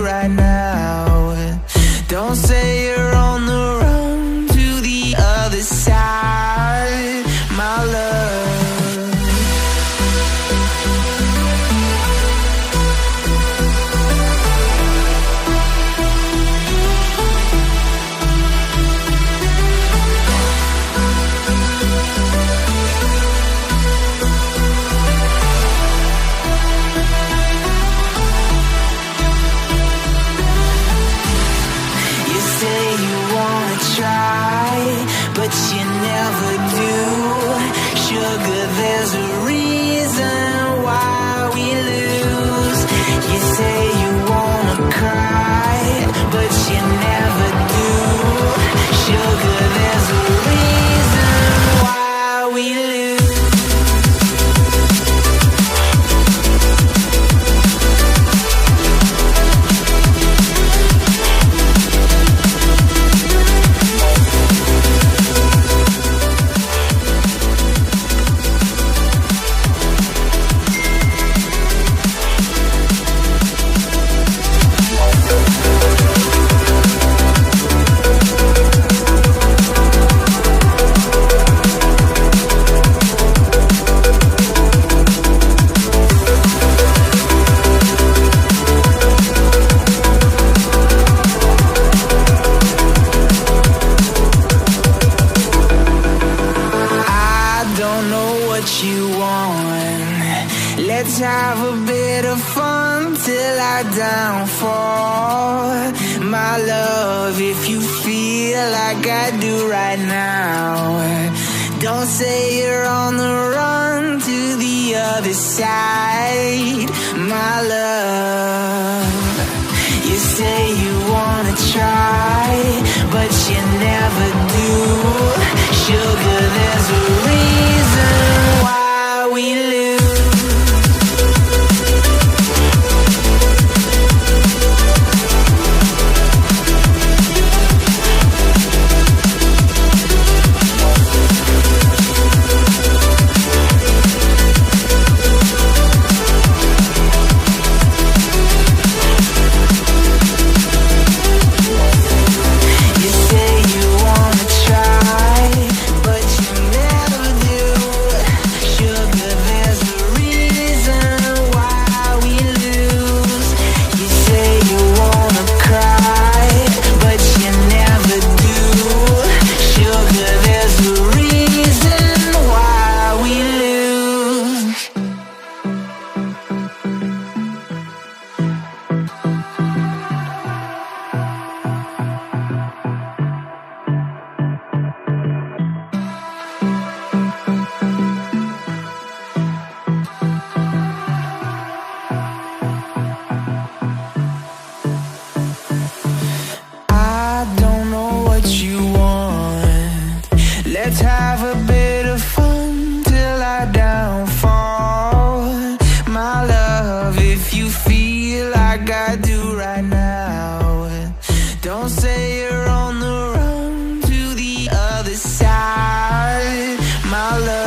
right now. Don't say you're on the run to the other side, my love. But you never do. Sugar, there's a reason why we lose. You say you wanna cry, but you never do. Sugar, there's a reason why we lose. Let's have a bit of fun till I downfall, my love, if you feel like I do right now. Don't say you're on the run to the other side, my love. You say you wanna try, but you never do. Sugar, there's a reason why we lose. Let's have a bit of fun till I downfall, my love, if you feel like I do right now. Don't say you're on the run to the other side, my love.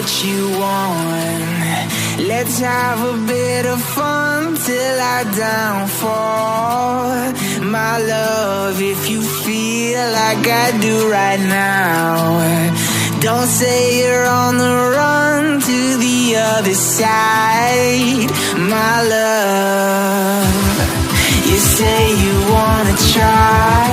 what you want. Let's have a bit of fun till I downfall. My love, if you feel like I do right now, don't say you're on the run to the other side. My love, you say you wanna try,